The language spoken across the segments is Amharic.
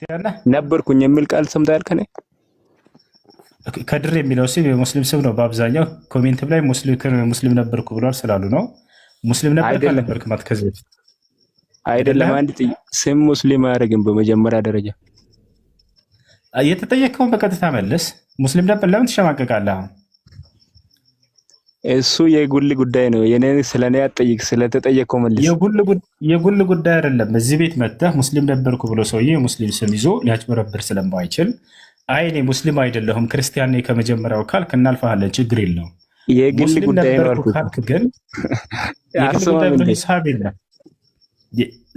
ክርስቲያን ነህ? ነበርኩኝ የሚል ቃል ሰምተሃል ከኔ? ከድር የሚለው ስም የሙስሊም ስም ነው። በአብዛኛው ኮሜንትም ላይ ሙስሊም ነበርኩ ብሏል ስላሉ ነው። ሙስሊም ነበር ካልነበርክ ማለት ከዚህ በፊት አይደለም። አንድ ስም ሙስሊም አያደርግም። በመጀመሪያ ደረጃ የተጠየቀውን በቀጥታ መልስ። ሙስሊም ነበር ለምን ትሸማቀቃለህ? እሱ የጉል ጉዳይ ነው። የኔ ስለኔ አትጠይቅ፣ ስለተጠየቀው መልስ። የጉል ጉዳይ አይደለም። በዚህ ቤት መጥተህ ሙስሊም ነበርኩ ብሎ ሰውዬ ሙስሊም ስም ይዞ ሊያጭበረብር ስለማይችል አይ እኔ ሙስሊም አይደለሁም ክርስቲያን ነኝ ከመጀመሪያው ካልክ እናልፋለን፣ ችግር የለውም። የግል ጉዳይ ነው አልኩህ። ካልክ ግን የግል ጉዳይ ብሎ ሂሳብ የለም።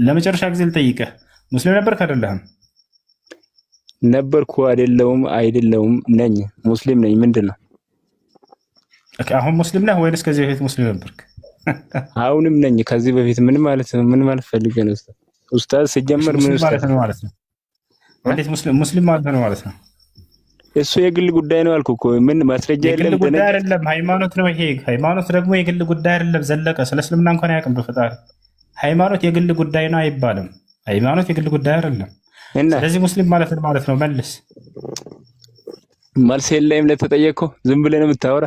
ለመጨረሻ ጊዜ ልጠይቅህ፣ ሙስሊም ነበርክ አይደለህም? ነበርኩ አይደለሁም ነኝ። ሙስሊም ነኝ። ምንድን ነው? አሁን ሙስሊም ነህ ወይንስ ከዚህ በፊት ሙስሊም ነበርክ? አሁንም ነኝ። ከዚህ በፊት ምን ማለት ፈልገህ ነው ኡስታዝ? ሲጀመር ምን ማለት ነው ማለት ነው? እንዴት ሙስሊም ማለት ነው ማለት ነው? እሱ የግል ጉዳይ ነው አልኩህ እኮ። ምን ማስረጃ የለም? የግል ጉዳይ አይደለም፣ ሃይማኖት ነው ይሄ። ሃይማኖት ደግሞ የግል ጉዳይ አይደለም። ዘለቀ ስለ እስልምና እንኳን አያውቅም በፈጣሪ። ሃይማኖት የግል ጉዳይ ነው አይባልም። ሃይማኖት የግል ጉዳይ አይደለም። ስለዚህ ሙስሊም ማለት ነው ማለት ነው። መልስ መልስ የለም ለተጠየቀው። ዝም ብለህ ነው የምታወራ።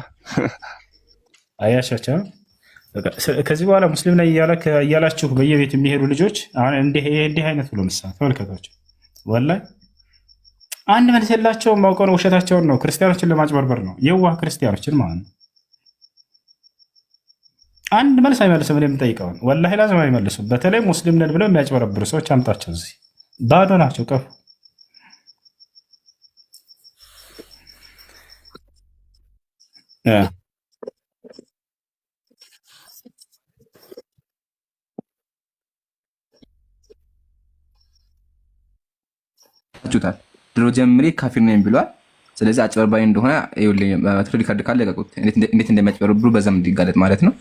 አያሻቸው ከዚህ በኋላ ሙስሊም ላይ እያላችሁ በየቤት የሚሄዱ ልጆች አሁን እንዲህ አይነት ብሎ ምሳ ተመልከቷቸው። ወላሂ አንድ መልስ የላቸውም። ማውቀው ነው ውሸታቸውን ነው። ክርስቲያኖችን ለማጭበርበር ነው። የዋህ ክርስቲያኖችን ማለት ነው። አንድ መልስ አይመልስም። እኔ የምጠይቀውን ወላሂ ላዝም አይመልሱም። በተለይ ሙስሊም ነን ብለው የሚያጭበረብሩ ሰዎች አምጣቸው። እዚህ ባዶ ናቸው። ቀፉ ቹታል ድሮ ጀምሬ ካፊር ነኝ ብሏል። ስለዚህ አጭበርባሪ እንደሆነ ይኸውልኝ በትሪ ካርድ ካለ ለቀቁት። እንዴት እንደሚያጭበረብሩ በዛም እንዲጋለጥ ማለት ነው።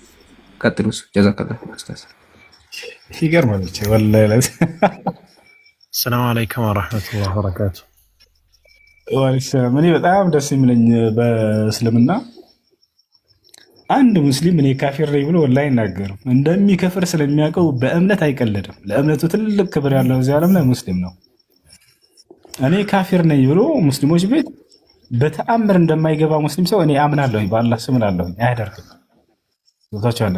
ቀጥሉ። ጀዛከላህ ኡስታዝ። ይገርማል ወላሂ። ሰላም አለይኩም ወራህመቱላሂ ወበረካቱ። እኔ በጣም ደስ የሚለኝ በእስልምና አንድ ሙስሊም እኔ ካፊር ነኝ ብሎ ወላሂ አይናገርም። እንደሚከፍር ስለሚያውቀው በእምነት አይቀለድም። ለእምነቱ ትልቅ ክብር ያለው እዚህ ዓለም ላይ ሙስሊም ነው። እኔ ካፊር ነኝ ብሎ ሙስሊሞች ቤት በተአምር እንደማይገባ ሙስሊም ሰው እኔ አምናለሁ፣ በአላህ ስም እላለሁ። አያደርግም። ቦታቸው አለ።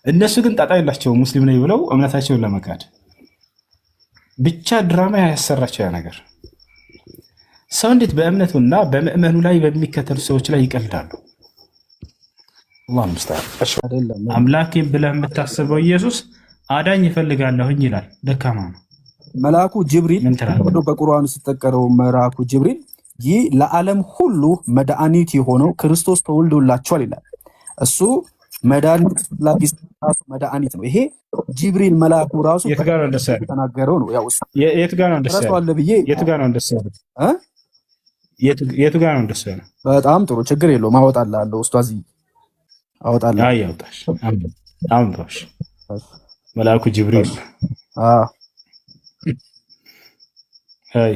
እነሱ ግን ጣጣ የላቸውም ሙስሊም ነኝ ብለው እምነታቸውን ለመካድ ብቻ ድራማ ያሰራቸው ያ ነገር። ሰው እንዴት በእምነቱና በምእመኑ ላይ በሚከተሉ ሰዎች ላይ ይቀልዳሉ? አላህ ሙስተዓን። አምላኬን ብለህ የምታስበው ኢየሱስ አዳኝ ይፈልጋለሁኝ ይላል። ደካማ ነው። መልአኩ ጅብሪል በቁርአኑ ሲጠቀረው መልአኩ ጅብሪል ይህ ለዓለም ሁሉ መድኃኒት የሆነው ክርስቶስ ተወልዶላቸዋል ይላል። እሱ መድኃኒት መድኃኒት ነው። ይሄ ጅብሪል መልአኩ ራሱ የተናገረው ነው። የት ጋር ነው እንደሱ ያለው? በጣም ጥሩ ችግር የለውም። አወጣልሃለሁ ኡስታዝ፣ አወጣልሃለሁ። አይ አውጣሽ አምጣሽ። መልአኩ ጅብሪል አይ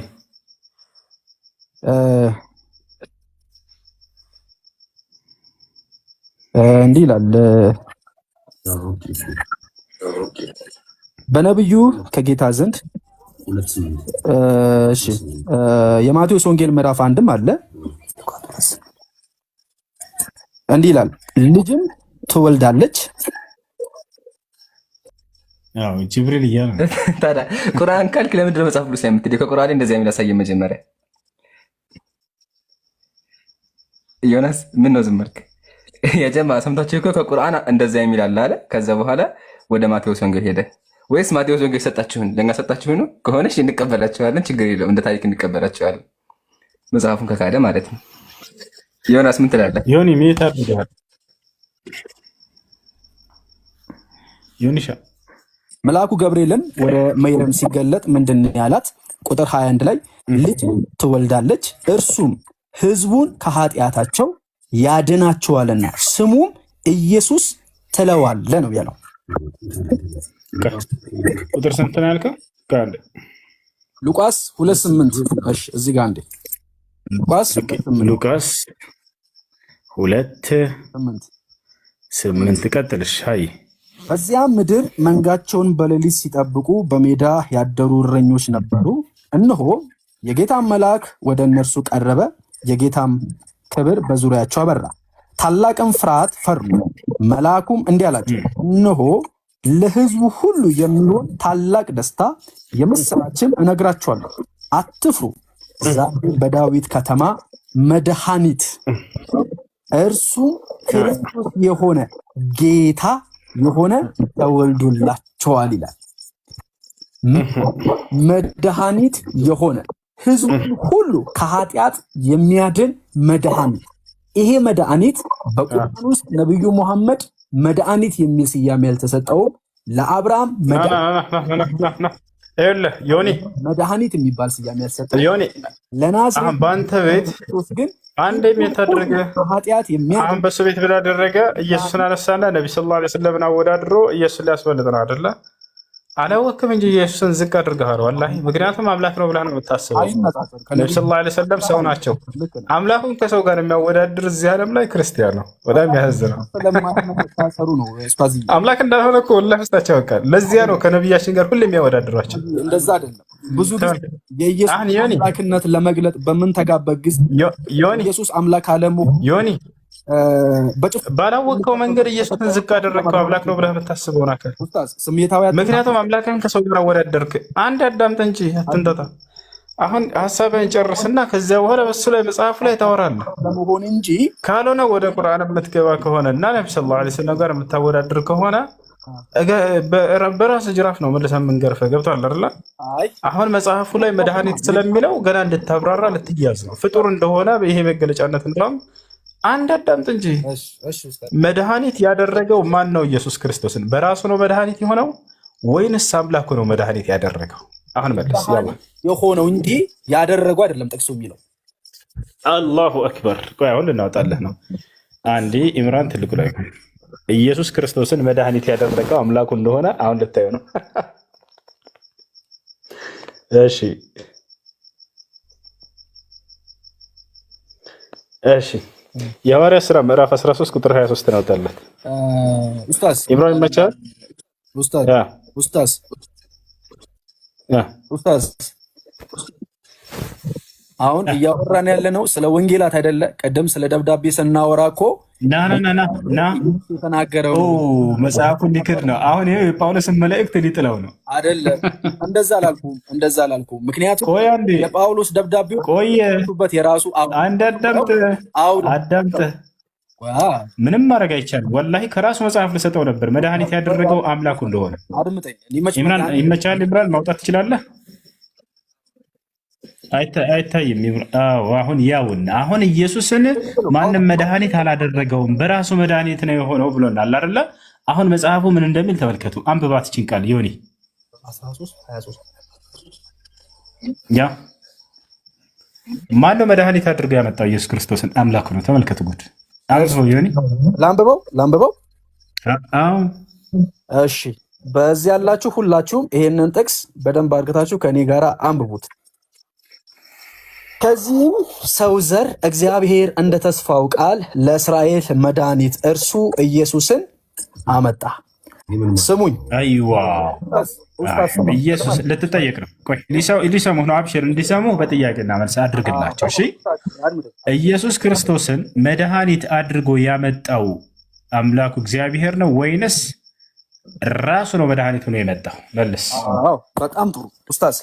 እንዲህ ይላል በነብዩ ከጌታ ዘንድ። እሺ የማቴዎስ ወንጌል ምዕራፍ 1ም አለ። እንዲህ ይላል ልጅም ትወልዳለች። አዎ ጅብሪል ይያል ታዲያ ቁርአን ካልክ ለምንድን ነው መጽሐፍ ቅዱስ የምትሄደው? ከቁርአን እንደዚህ የሚል አሳየን መጀመሪያ። ዮናስ ምን ነው ዝም አልክ? የጀማ ሰምታችሁ እኮ ከቁርአን እንደዚህ የሚል አለ አለ። ከዛ በኋላ ወደ ማቴዎስ ወንጌል ሄደ። ወይስ ማቴዎስ ወንጌል ሰጣችሁን? ለኛ ሰጣችሁን ነው ከሆነሽ እንቀበላችኋለን፣ ችግር የለውም። እንደ ታሪክ እንቀበላችኋለን። መጽሐፉን ከካደ ማለት ነው። ዮናስ ምን ትላለህ? ዮኒ ምን ታደርጋለህ? ዮኒሻ መልአኩ ገብርኤልን ወደ መርየም ሲገለጥ ምንድን ያላት? ቁጥር 21 ላይ ልጅ ትወልዳለች፣ እርሱም ሕዝቡን ከኃጢአታቸው ያድናቸዋልና ስሙም ኢየሱስ ትለዋለህ ነው ያለው። ቁጥር ስንት ነው ያልከው? ሉቃስ 2:8። እሺ እዚህ ጋር አንዴ ሉቃስ 2:8 ቀጥልሽ። አይ በዚያም ምድር መንጋቸውን በሌሊት ሲጠብቁ በሜዳ ያደሩ እረኞች ነበሩ። እነሆ የጌታም መልአክ ወደ እነርሱ ቀረበ፣ የጌታም ክብር በዙሪያቸው አበራ፣ ታላቅም ፍርሃት ፈሩ። መልአኩም እንዲህ አላቸው፣ እነሆ ለሕዝቡ ሁሉ የሚሆን ታላቅ ደስታ የምስራችን እነግራችኋለሁ፣ አትፍሩ። ዛሬ በዳዊት ከተማ መድኃኒት እርሱ ክርስቶስ የሆነ ጌታ የሆነ ተወልዶላቸዋል ይላል። መድኃኒት የሆነ ሕዝቡን ሁሉ ከኃጢአት የሚያድን መድኃኒት። ይሄ መድኃኒት በቁርአን ውስጥ ነብዩ መሐመድ መድኃኒት የሚል ስያሜ ያልተሰጠውም ለአብርሃም ዮኒ መድኃኒት የሚባል ስያሜ ያልተሰጠው ዮኒ ለናዝሬት በአንተ ቤት ግን አንድ የሚያደርገ ኃጢአት አሁን በሱ ቤት ብላ አደረገ። ኢየሱስን አነሳና ነብዩ ሰለላሁ ዐለይሂ ወሰለም አወዳድሮ ኢየሱስን ሊያስበልጥ ነው አይደለ? አላወቅም እንጂ ኢየሱስን ዝቅ አድርገሃል። ወላሂ ምክንያቱም አምላክ ነው ብለህ ነው የምታስበው። ነብዩ ሰለላሁ ዐለይሂ ወሰለም ሰው ናቸው። አምላኩን ከሰው ጋር የሚያወዳድር እዚህ ዓለም ላይ ክርስቲያን ነው። በጣም ያሳዝናል። አምላክ እንዳልሆነ እኮ ወላሂ ውስጣቸው ያውቃል። ለዚያ ነው ከነብያችን ጋር ሁሌ የሚያወዳድሯቸው። እንደዛ አይደለም። ብዙ ጊዜ የኢየሱስ አምላክነት ለመግለጥ በምንተጋበት ጊዜ ኢየሱስ አምላክ አለመሆኑ ዮኒ ባላወቀው መንገድ ኢየሱስን ዝቅ አደረግከው። አምላክ ነው ብለህ የምታስበው ናከል። ምክንያቱም አምላክን ከሰው ጋር አወዳደርክ። አንድ አዳምጥ እንጂ አትንጠጣ። አሁን ሀሳብህን ጨርስና ከዚያ በኋላ በሱ ላይ መጽሐፉ ላይ ታወራለህ። ካልሆነ ወደ ቁርአን የምትገባ ከሆነ እና ነብዩ ሰለላሁ ዐለይሂ ወሰለም ጋር የምታወዳድር ከሆነ በራስ ጅራፍ ነው መልሰህ የምንገርፈህ። ገብቶሃል አይደል? አሁን መጽሐፉ ላይ መድኃኒት ስለሚለው ገና እንድታብራራ ልትያዝ ነው። ፍጡር እንደሆነ ይሄ መገለጫነት እንደውም አንድ አዳምጥ እንጂ መድኃኒት ያደረገው ማን ነው? ኢየሱስ ክርስቶስን በራሱ ነው መድኃኒት የሆነው ወይንስ አምላኩ ነው መድኃኒት ያደረገው? አሁን መልስ። የሆነው እንጂ ያደረገው አይደለም ጥቅሱ የሚለው። አላሁ አክበር። ቆይ አሁን ልናወጣለህ ነው። አንዴ ኢምራን ትልቁ ላይ ኢየሱስ ክርስቶስን መድኃኒት ያደረገው አምላኩ እንደሆነ አሁን ልታዩ ነው። እሺ እሺ የሐዋርያት ሥራ ምዕራፍ 13 ቁጥር 23 ነው ታለት ኡስታዝ ኢብራሂም መቻል ኡስታዝ አሁን እያወራን ያለነው ስለ ወንጌላት አይደለ? ቀደም ስለ ደብዳቤ ስናወራ እኮ ና የተናገረው መጽሐፉ ሊክድ ነው። አሁን ይሄ የጳውሎስን መልእክት ሊጥለው ነው አይደለም? እንደዛ አላልኩም። ምክንያቱም የጳውሎስ ደብዳቤው ቆየበት የራሱ አንድ አዳምጥ። ምንም ማድረግ አይቻልም። ወላሂ ከራሱ መጽሐፍ ልሰጠው ነበር መድኃኒት ያደረገው አምላኩ እንደሆነ። ይመቻል። ኢምራን ማውጣት ትችላለህ? አይታይም። አሁን ያውና አሁን ኢየሱስን ማንም መድኃኒት አላደረገውም በራሱ መድኃኒት ነው የሆነው ብሎናል አይደለ? አሁን መጽሐፉ ምን እንደሚል ተመልከቱ። አንብባት ጭንቃል ዮኒ 13:23 ማነው መድኃኒት አድርገው ያመጣው? ኢየሱስ ክርስቶስን አምላኩ ነው። ተመልከቱ። ጉድ አንብበው ዮኒ። ላንብበው። እሺ፣ በዚህ ያላችሁ ሁላችሁም ይሄንን ጥቅስ በደንብ አድርጋችሁ ከኔ ጋር አንብቡት። ከዚህም ሰው ዘር እግዚአብሔር እንደ ተስፋው ቃል ለእስራኤል መድኃኒት እርሱ ኢየሱስን አመጣ። ስሙኝ። አይዋ ኢየሱስ ልትጠየቅ ነው። ቆይ ሊሰሙ ነው። አብሽር፣ እንዲሰሙ በጥያቄና መልስ አድርግላቸው። እሺ፣ ኢየሱስ ክርስቶስን መድኃኒት አድርጎ ያመጣው አምላኩ እግዚአብሔር ነው ወይንስ ራሱ ነው መድኃኒት ሆኖ የመጣው? መልስ። በጣም ጥሩ ኡስታዝ።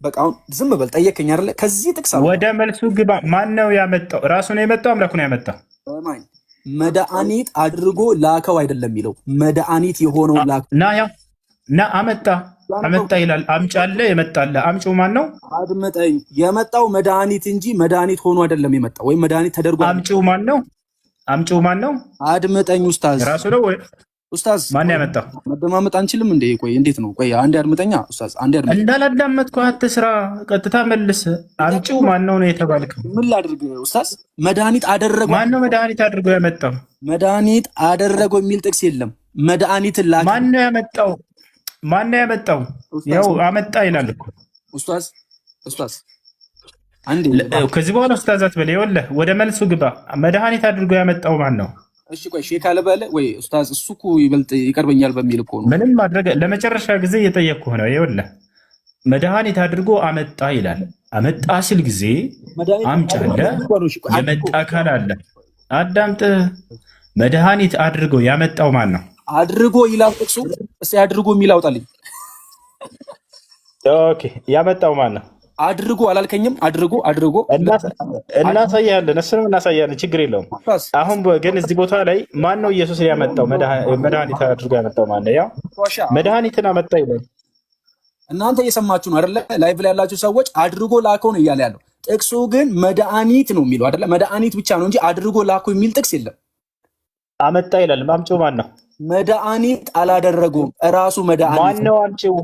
በቃ አሁን ዝም በል ጠየቀኝ አይደለ? ከዚህ ጥቅስ ወደ መልሱ ግባ። ማን ነው ያመጣው? ራሱ ነው የመጣው? አምላኩ ነው ያመጣው? መድኃኒት አድርጎ ላከው አይደለም የሚለው መድኃኒት የሆነው ና አመጣ ይላል። አምጫለ የመጣለ አምጪው ማን ነው? አድመጠኝ። የመጣው መድኃኒት እንጂ መድኃኒት ሆኖ አይደለም የመጣው፣ ወይም መድኃኒት ተደርጎ። አምጪው ማን ነው? አድመጠኝ ኡስታዝ። ራሱ ነው ወይ ኡስታዝ? ማን ያመጣው? መደማመጥ አንችልም እንዴ? ቆይ እንዴት ነው? ቆይ አንዴ አድምጠኛ ኡስታዝ፣ አንዴ አድምጠኝ። እንዳላዳመጥኩ አትስራ፣ ቀጥታ መልስ። አምጪው ማን ነው የተባልከው? ምን ላድርግ ኡስታዝ? መድኃኒት አደረገው። ማን ነው መድኃኒት አድርገው ያመጣው? መድኃኒት አደረገው የሚል ጥቅስ የለም። መድኃኒትን ላከ። ማን ነው ያመጣው? ያው አመጣ ይላል እኮ ኡስታዝ። አንዴ ከዚህ በኋላ ኡስታዛት በለ። ይኸውልህ ወደ መልሱ ግባ። መድኃኒት አድርገው ያመጣው ማን ነው? እሺ ቆይ ሼክ አለ በለ ወይ ኡስታዝ፣ እሱ እኮ ይበልጥ ይቀርበኛል በሚል እኮ ነው። ምንም ማድረግ ለመጨረሻ ጊዜ እየጠየቅኩህ ነው። ይኸውልህ መድኃኒት አድርጎ አመጣ ይላል። አመጣ ሲል ጊዜ አምጪ አለ፣ የመጣ አካል አለ። አዳምጥ። መድኃኒት አድርጎ ያመጣው ማን ነው? አድርጎ ይላል ጥቅሱ። እስኪ አድርጎ የሚል አውጣልኝ። ኦኬ፣ ያመጣው ማን ነው? አድርጎ አላልከኝም? አድርጎ እናሳያለን፣ እሱንም እናሳያለን። ችግር የለውም። አሁን ግን እዚህ ቦታ ላይ ማን ነው ኢየሱስ ያመጣው? መድኃኒት አድርጎ ያመጣው ማን ነው? ያው መድኃኒትን አመጣ ይላል። እናንተ እየሰማችሁ ነው አይደለ? ላይቭ ላይ ያላችሁ ሰዎች አድርጎ ላከው ነው እያለ ያለው። ጥቅሱ ግን መድኃኒት ነው የሚለው አይደለ? መድኃኒት ብቻ ነው እንጂ አድርጎ ላከው የሚል ጥቅስ የለም። አመጣ ይላል። አምጪው ማን ነው? መድኃኒት አላደረገውም እራሱ መድኃኒት። ማን ነው አምጪው?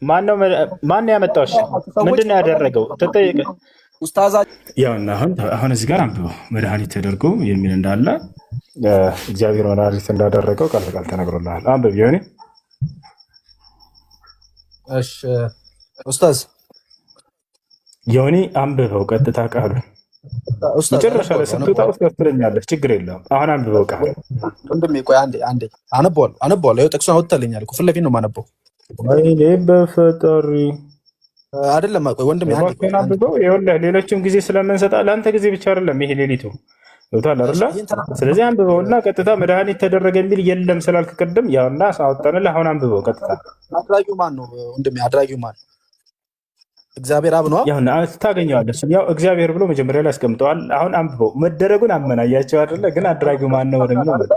ማን ነው ያመጣው? ምንድን ነው ያደረገው? ተጠየቀ ኡስታዛ። ያውና አሁን እዚህ ጋር አንብበው መድኃኒት ተደርጎ የሚል እንዳለ እግዚአብሔር መድኃኒት እንዳደረገው ቃል በቃል ተነግሮልሃል። አንብብ ይሆኔ። እሺ ኡስታዝ ዮኒ አንብበው ቀጥታ ቃሉ መጨረሻ ላይ ስትወጣ ትለኛለህ። ችግር የለውም። አሁን አንብበው ቃሉ ወንድሜ። ቆይ አንዴ አነበዋለሁ። ይኸው ጥቅሱን አውጥተልኛል እኮ ፊት ለፊት ነው የማነበው። ወይኔ በፈጣሪ አይደለም። ቆይ ወንድሜ አንብበው። ይኸውልህ ሌሎችም ጊዜ ስለምንሰጣ ለአንተ ጊዜ ብቻ አይደለም ይሄ ሌሊቱ ይወጣል አይደለ? ስለዚህ አንብበውና ቀጥታ መድኃኒት ተደረገ የሚል የለም ስላልክ ቅድም ያውና አወጣንልህ። አሁን አንብበው ቀጥታ። አድራጊው ማን ነው ወንድሜ? አድራጊው ማን? እግዚአብሔር አብ ነው። ያውና ታገኘዋለህ። ያው እግዚአብሔር ብሎ መጀመሪያ ላይ አስቀምጠዋል። አሁን አንብበው። መደረጉን አመናያቸው አይደለ? ግን አድራጊው ማን ነው ወደሚለው መጣ።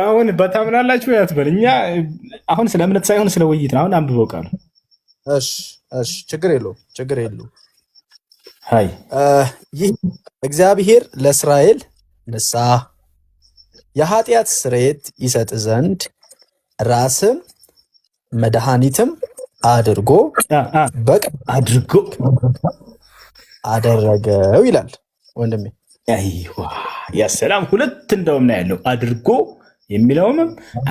አሁን በታምናላችሁ ያትበል። እኛ አሁን ስለ እምነት ሳይሆን ስለ ውይይት ነው። አሁን አንብበው ቃሉ። እሺ ችግር የለውም። ሃይ ይህ እግዚአብሔር ለእስራኤል ንስሐ የኃጢአት ስርየት ይሰጥ ዘንድ ራስም መድኃኒትም አድርጎ አደረገው ይላል ወንድሜ። አይዋ ያሰላም ሁለት እንደውም ነው ያለው። አድርጎ የሚለውም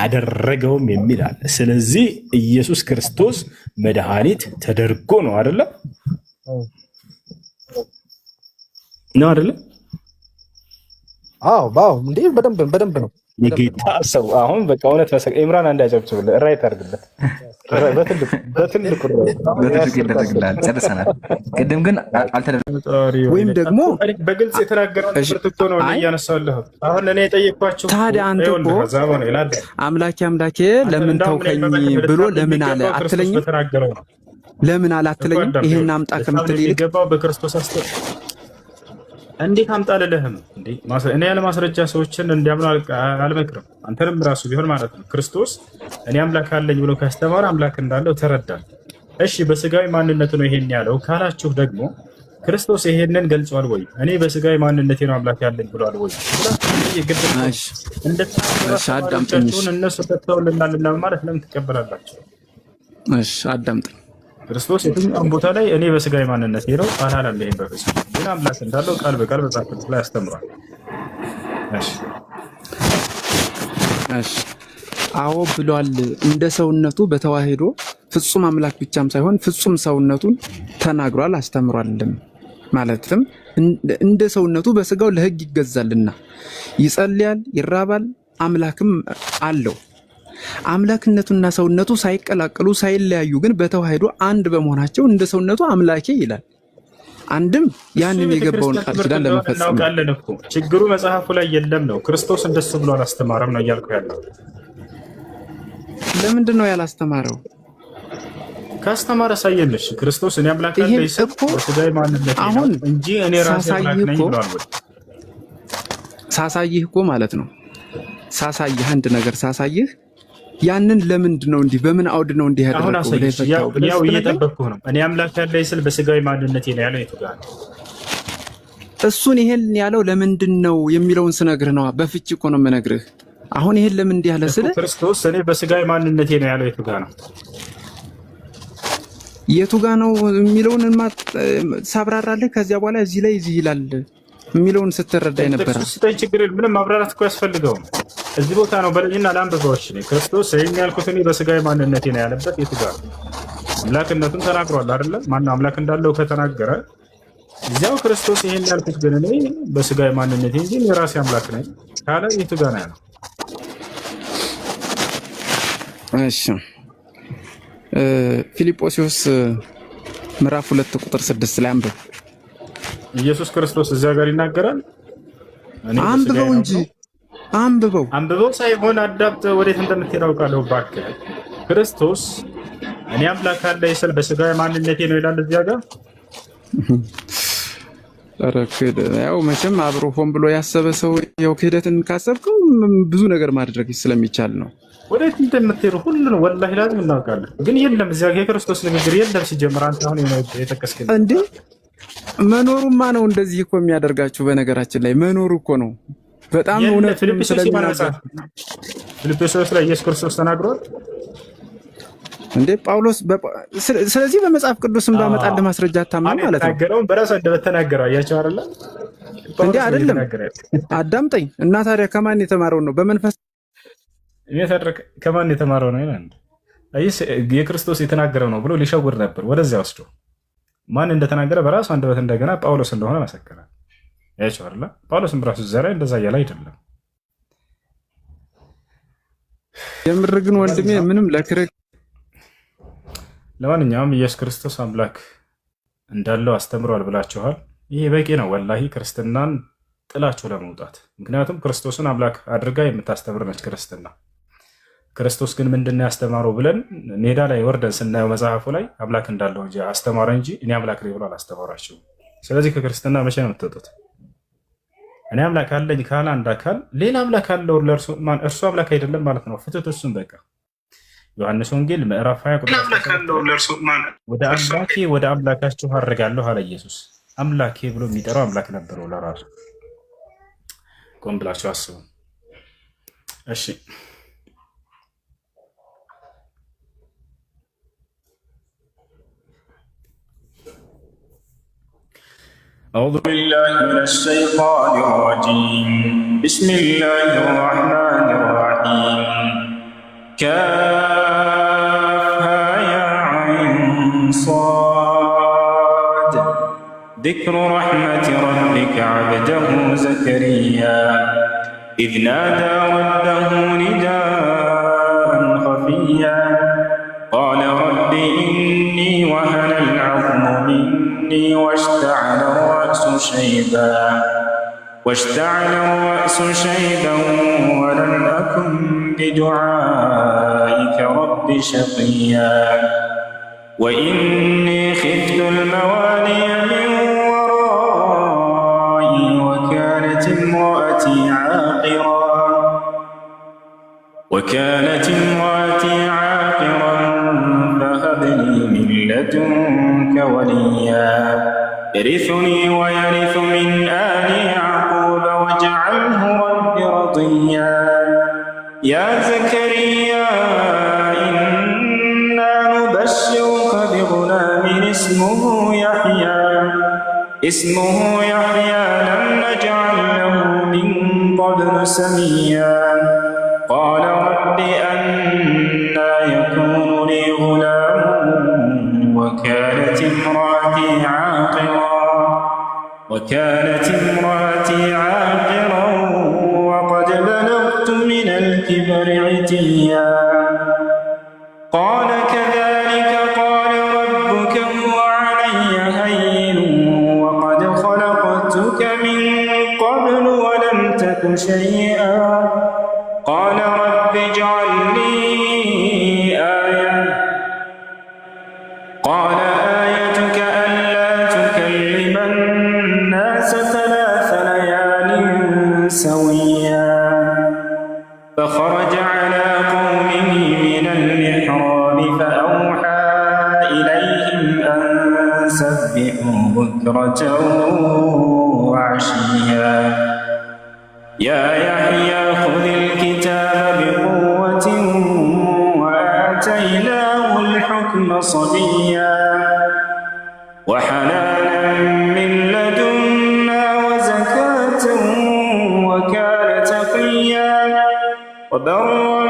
አደረገውም የሚል አለ። ስለዚህ ኢየሱስ ክርስቶስ መድኃኒት ተደርጎ ነው አይደለ? ነው አይደለ? አዎ እንዴ በደንብ ነው የጌታ ሰው። አሁን በቃ እውነት መሰለኝ። ኢምራን አንዳጨብጭብልህ ራይት አድርግለት። በትልቁ ይደረግልሃል። ጨርሰናል። ቅድም ግን አልተደረገም። ወይም ደግሞ በግልጽ የተናገረው ብርትቶ ነው እያነሳለሁ። አሁን እኔ የጠየኳቸው ታዲያ አንተ እኮ አምላኬ ለምን ተውከኝ ብሎ ለምን አለ አትለኝም? ለምን አለ አትለኝም? ይሄን አምጣ ከምትል ይልቅ ገባው በክርስቶስ እንዴት አምጣልልህም እንዴ? እኔ ያለ ማስረጃ ሰዎችን እንዲያምኑ አልመክርም። አንተንም ራሱ ቢሆን ማለት ነው። ክርስቶስ እኔ አምላክ አለኝ ብሎ ካስተማረ አምላክ እንዳለው ተረዳል። እሺ በስጋዊ ማንነቱ ነው ይሄን ያለው ካላችሁ ደግሞ ክርስቶስ ይሄንን ገልጿል ወይ? እኔ በስጋዊ ማንነቴ ነው አምላክ ያለኝ ብሏል ወይ? እንደታደረውን እነሱ ተተውልናልና ማለት ለምን ትቀበላላችሁ? እሺ አዳምጠኝ። ክርስቶስ የትኛውም ቦታ ላይ እኔ በስጋዊ ማንነት ነው አላለም። ይሄን በፍጹም ግን አምላክ እንዳለው ቃል በቃል መጽሐፍ ቅዱስ ላይ አስተምሯል። እሺ አዎ ብሏል። እንደ ሰውነቱ በተዋህዶ ፍጹም አምላክ ብቻም ሳይሆን ፍጹም ሰውነቱን ተናግሯል፣ አስተምሯል። ማለትም እንደ ሰውነቱ በስጋው ለሕግ ይገዛልና ይጸልያል፣ ይራባል፣ አምላክም አለው። አምላክነቱና ሰውነቱ ሳይቀላቀሉ ሳይለያዩ ግን በተዋህዶ አንድ በመሆናቸው እንደ ሰውነቱ አምላኬ ይላል። አንድም ያንን የገባውን ቃል ኪዳን ለመፈጸም ነው። ችግሩ መጽሐፉ ላይ የለም ነው። ክርስቶስ እንደሱ ብሎ አላስተማረም ነው እያልኩ ያለው። ለምንድን ነው ያላስተማረው? ካስተማረ ሳየንሽ ክርስቶስ እኔ አምላክ ነኝ በስጋዊ ማንነት አሁን እንጂ እኔ ራሴ አምላክ ነኝ ብሏል ወይ? ሳሳይህ እኮ ማለት ነው። ሳሳይህ አንድ ነገር ሳሳይህ ያንን ለምንድን ነው እንዲህ በምን አውድ ነው እንዲህ ያደረገው? ያው እየጠበቅኩህ ነው። እኔ አምላክ ያለኝ ስል በስጋዊ ማንነቴ ነው ያለው። የቱ ጋር እሱን ይሄን ያለው ለምንድን ነው የሚለውን ስነግርህ ነው። በፍቺ እኮ ነው የምነግርህ። አሁን ይሄን ለምን እንዲህ ያለ ስለ ክርስቶስ እኔ በስጋዊ ማንነቴ ነው ያለው። የቱ ጋር ነው የቱ ጋር ነው የሚለውን ሳብራራለህ። ከዚያ በኋላ እዚህ ላይ እዚህ ይላል የሚለውን ስትረዳ ነበር። ስታይ ችግር ምንም ማብራራት እኮ ያስፈልገውም። እዚህ ቦታ ነው በለኝና ለአንብበዎች ነው። ክርስቶስ ይሄን ያልኩት እኔ በስጋዊ ማንነቴ ነው ያለበት የቱ ጋር አምላክነቱን ተናግሯል አይደለ? ማነው አምላክ እንዳለው ከተናገረ እዚያው ክርስቶስ ይሄን ያልኩት ግን እኔ በስጋዊ ማንነቴ እንጂ የራሴ አምላክ ነኝ ካለ የቱ ጋር ነው ያለው? እሺ ፊልጶስዮስ ምዕራፍ 2 ቁጥር 6 ላይ አንብብ። ኢየሱስ ክርስቶስ እዚያ ጋር ይናገራል። አንብበው እንጂ አንብበው ሳይሆን አዳምጥ። ወዴት እንደምትሄድ አውቃለሁ። እባክህ ክርስቶስ እኔ አምላክ አለ ይስል በስጋዊ ማንነቴ ነው ይላል እዚያ ጋር። ያው መቼም አብሮ ሆን ብሎ ያሰበ ሰው ያው ክህደትን ካሰብከው ብዙ ነገር ማድረግ ስለሚቻል ነው። ወዴት እንደምትሄዱ ሁሉ ወላሂ ላዝም እናውቃለን። ግን የለም እዚያ ጋር የክርስቶስ ንግግር የለም። ሲጀምር አንተ አሁን የተከስከኝ እንዴ መኖሩማ ነው እንደዚህ እኮ የሚያደርጋችሁ። በነገራችን ላይ መኖሩ እኮ ነው በጣም እውነት ስለሚናገር። ፊልጵስዩስ ላይ ኢየሱስ ክርስቶስ ተናግሯል እንዴ ጳውሎስ። ስለዚህ በመጽሐፍ ቅዱስም ባመጣልህ ማስረጃ አታምነው ማለት ነው። ተናገረው በራሱ እንደተናገረው አያቸው አይደለ እንዴ? አይደለም አዳምጠኝ። እና ታዲያ ከማን የተማረው ነው? በመንፈስ ከማን የተማረው ነው ይላል። የክርስቶስ የተናገረው ነው ብሎ ሊሸውር ነበር። ወደዚያ ወስዶ ማን እንደተናገረ በራሱ አንደበት እንደገና ጳውሎስ እንደሆነ መሰከረ። ያቸው አይደለ? ጳውሎስም በራሱ ዘራ እንደዛ እያለ አይደለም። የምር ግን ወንድሜ ምንም ለክርክ ለማንኛውም ኢየሱስ ክርስቶስ አምላክ እንዳለው አስተምሯል ብላችኋል። ይሄ በቂ ነው ወላሂ ክርስትናን ጥላችሁ ለመውጣት። ምክንያቱም ክርስቶስን አምላክ አድርጋ የምታስተምር ነች ክርስትና። ክርስቶስ ግን ምንድን ያስተማረው ብለን ሜዳ ላይ ወርደን ስናየው መጽሐፉ ላይ አምላክ እንዳለው እንጂ አስተማረ እንጂ እኔ አምላክ ነኝ ብሎ አላስተማራችሁም። ስለዚህ ከክርስትና መቼ ነው የምትወጡት? እኔ አምላክ አለኝ ካለ አንድ አካል ሌላ አምላክ አለው እርሱ አምላክ አይደለም ማለት ነው። ፍትት እሱም በቃ ዮሐንስ ወንጌል ምዕራፍ 20 ቁጥር ወደ አምላኬ ወደ አምላካችሁ አድርጋለሁ አለ ኢየሱስ። አምላኬ ብሎ የሚጠራው አምላክ ነበረው ለራሱ። ቆም ብላችሁ አስቡ እሺ። أعوذ بالله من الشيطان الرجيم بسم الله الرحمن الرحيم كافها يا عين صاد ذكر رحمة ربك عبده زكريا إذ نادى ربه نداء خفيا قال رب إني وهن العظم مني واشتعل الرأس شيبا ولم أكن بدعائك رب شقيا وإني خفت الموالي من ورائي وكانت امرأتي عاقرا فهب لي من لدنك وليا يرثني ويرث من آل يعقوب واجعله رب رضيا يا زكريا إنا نبشرك بغلام اسمه يحيى لم نجعل له من قبل سميا قال رب أنى يكون لي غلام وكانت امرأتي عاقرا وقد بلغت من الكبر عتيا قال كذلك قال ربك هو علي هين وقد خلقتك من قبل ولم تك شيئا قال رب اجعل لي آية قال آيتك ألا تكلم الناس 3 ليال سويا فخرج على قومه من المحراب فأوحى إليهم أن سبحوا بكرة وعشيا يا يحيى خذ الكتاب بقوة وآتيناه الحكم صبيا وحنانا من لدنا وزكاة وكان تقيا وبرا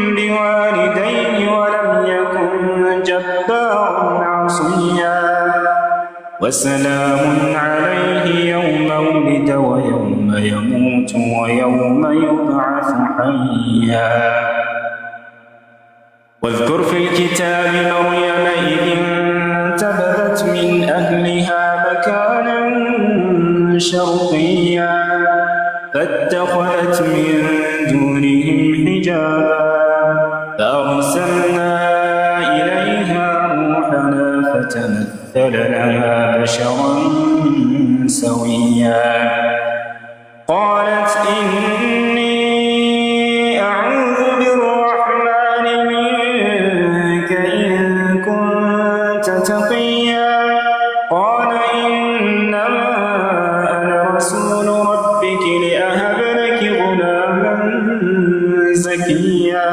بوالديه ولم يكن جبارا عصيا وسلام عليه يوم ولد ويوم يموت ويوم يبعث حيا واذكر في الكتاب مريم إذ انتبذت من أهلها مكانا شرقيا فاتخذت من دونهم حجابا فأرسلنا إليها روحنا فتمثل لها بشرا سويا قالت إني أعوذ بالرحمن منك إن كنت تقيا قال إنما أنا رسول ربك لأهب لك غلاما زكيا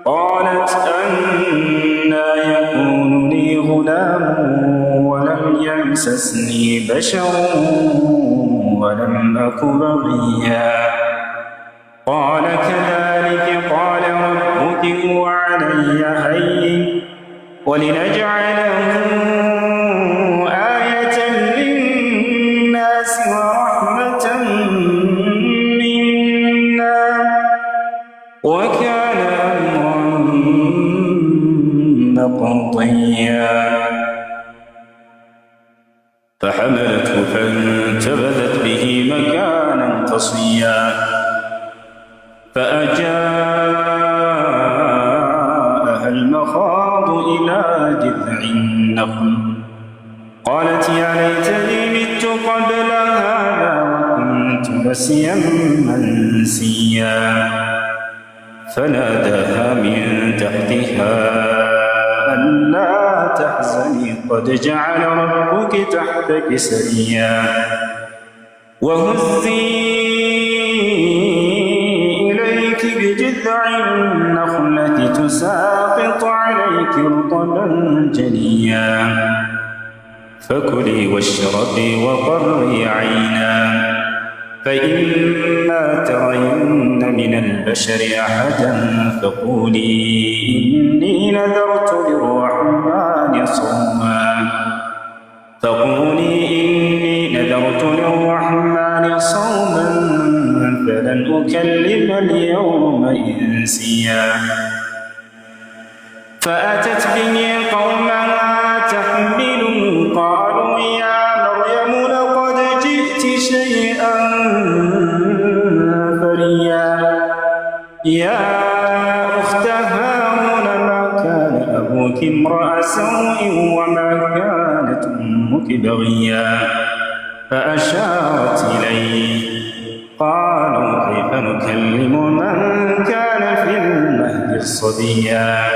قالت أنى يكون لي غلام ولم يمسسني بشر ولم أك بغيا قال كذلك قال ربك هو علي هين ولنجعله آية للناس ورحمة منا وكان أمرا مقضيا فحملته فانتبذت به مكانا قصيا فأجاءها المخاض إلى جذع النخل قالت يا ليتني مت قبل هذا وكنت نسيا منسيا فناداها من تحتها ألا تحزني قد جعل ربك تحتك سريا وهزي إليك بجذع النخلة تساقط عليك رطبا جنيا فكلي واشربي وقري عينا فإما ترين من البشر أحدا فقولي إني نذرت للرحمن صوما فلن أكلم اليوم إنسيا فأتت به قومها تحمله قالوا يا مريم لقد جئت شيئا فريا يا أخت هارون ما كان أبوك امرأ سوء وما كانت أمك بغيا فأشارت إليه قالوا كيف نكلم من كان في المهد صبيا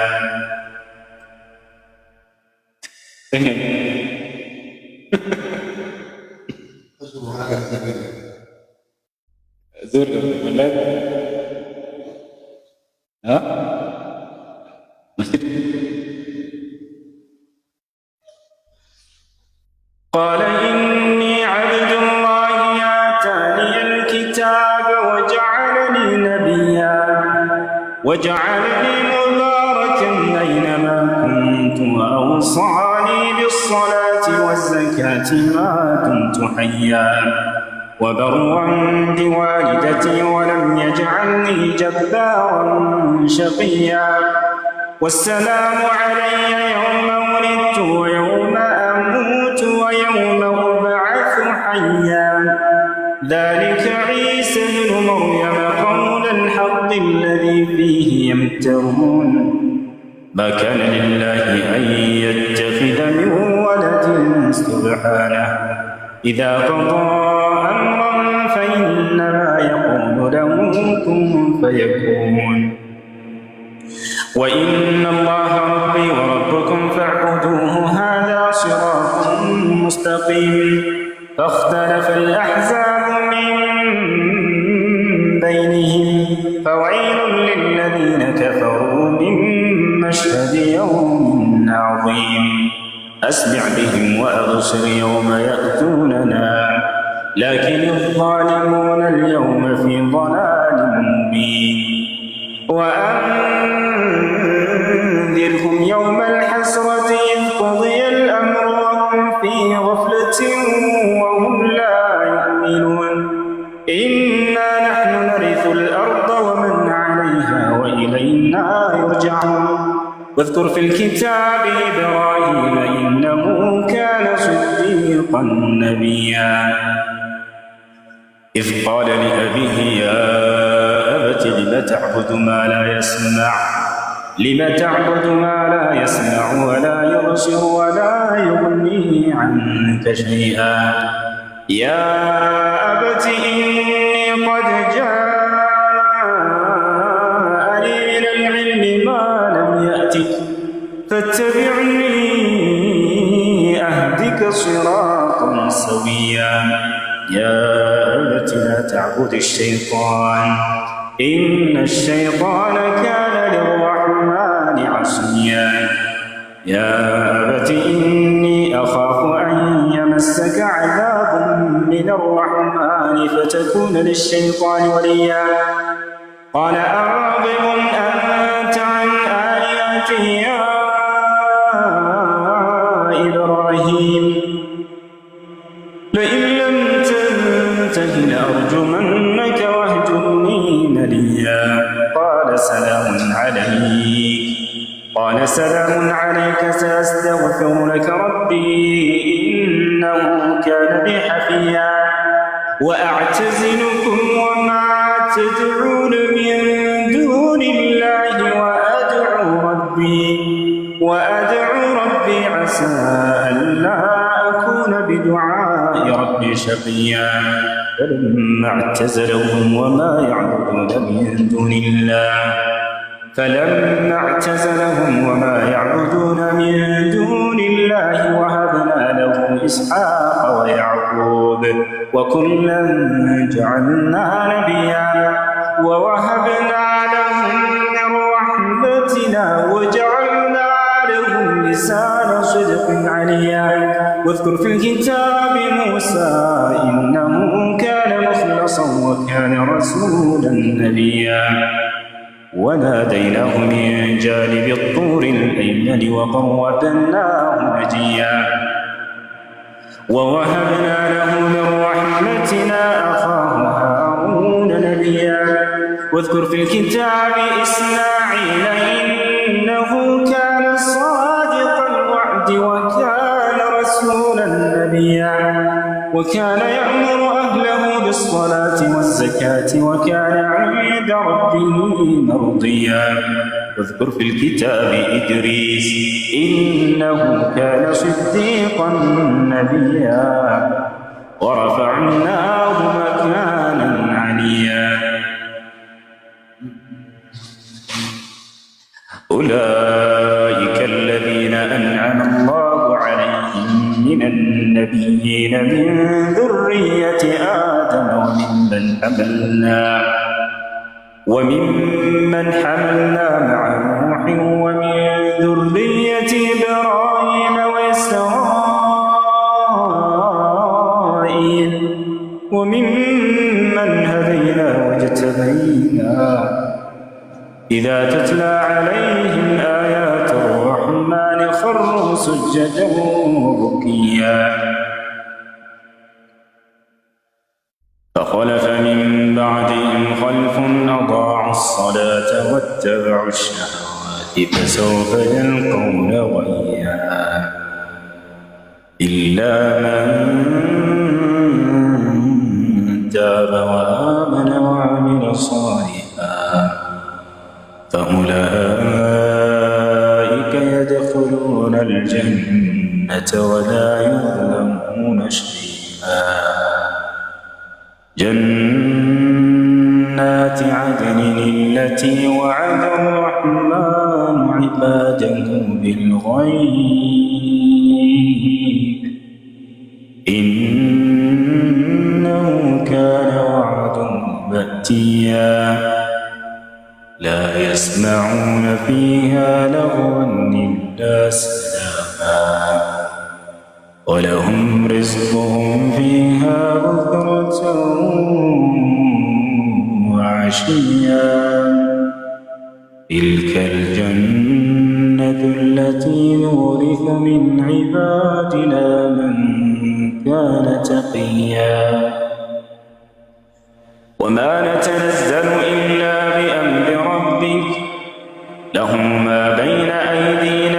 زور الولاد قال إني عبد الله آتاني الكتاب وجعلني نبيا وجعلني مباركا أينما كنت وأوصاني بالصلاة والزكاة ما دمت حيا وبرا بوالدتي ولم يجعلني جبارا شقيا والسلام علي يوم ولدت ويوم أموت ويوم أبعث حيا ذلك عيسى بن مريم قول الحق الذي فيه يمترون ما كان لله أن يتخذ من ولد سبحانه إذا قضى أمرا فإنما يقول له كن فيكون وإن الله ربي وربكم فاعبدوه هذا صراط مستقيم فاختلف الأحزاب من بينهم فويل للذين كفروا من مشهد يوم عظيم أسمع بهم وأبصر يوم يأتوننا لكن الظالمون اليوم في ضلال مبين وأنذرهم يوم الحسرة إذ قضي الأمر وهم في غفلة وهم لا يؤمنون إنا نحن نرث الأرض ومن عليها وإلينا يرجعون واذكر في الكتاب إبراهيم إنه كان صديقا نبيا إذ قال لأبيه يا أبت لم تعبد ما لا يسمع ولا يبصر ولا يغني عنك شيئا يا أبت إني قد جاءني من العلم ما لم يأتك فاتبعني أهدك صراطا سويا يا أبت لا تعبد الشيطان إن الشيطان كان للرحمن عصيا يا أبت إني أخاف أن يمسك عذاب من الرحمن فتكون للشيطان وليا قال أراغب أنت عن آياتي يا إبراهيم لئن لم تنته لأرجمنك واهجرني مليا قال سلام عليك سأستغفر لك ربي إنه كان بي حفيا وأعتزلكم وما تدعون من دون الله وأدعو ربي عسى ألا أكون بدعاء ربي شقيا فلما اعتزلهم وما يعبدون من دون الله وهبنا له إسحاق ويعقوب وكلا جعلنا نبيا ووهبنا لهم من رحمتنا وجعلنا لهم لسان صدق عليا واذكر في الكتاب موسى إنه كان مخلصا وكان رسولا نبيا وناديناه من جانب الطور الأيمن وقربناه نجيا ووهبنا له من رحمتنا أخاه هارون نبيا واذكر في الكتاب إسماعيل إنه كان صادق الوعد وكان رسولا نبيا وكان يأمر أهله بالصلاة والزكاة وكان عند ربه مرضيا واذكر في الكتاب إدريس إنه كان صديقا نبيا ورفعناه مكانا عليا أولئك الذين أنعم الله عليهم من النبيين من ذرية آدم وممن حملنا مع نوح ومن ذرية إبراهيم وإسرائيل وممن هدينا واجتبينا إذا تتلى عليهم آيات الرحمن خروا سجدا وبكيا فخلف من بعدهم خلف أضاعوا الصلاة واتبعوا الشهوات فسوف يلقون غيا إلا من تاب وآمن وعمل صالحا فأولئك يدخلون الجنة ولا يظلمون شيئا جنات عدن التي وعد الرحمن عباده بالغيب إنه كان وعده مأتيا لا يسمعون فيها لغوا إلا سلاما ولهم رزقهم فيها بكرة وعشيا تلك الجنة التي نورث من عبادنا من كان تقيا وما نتنزل إلا بأمر ربك له ما بين أيدينا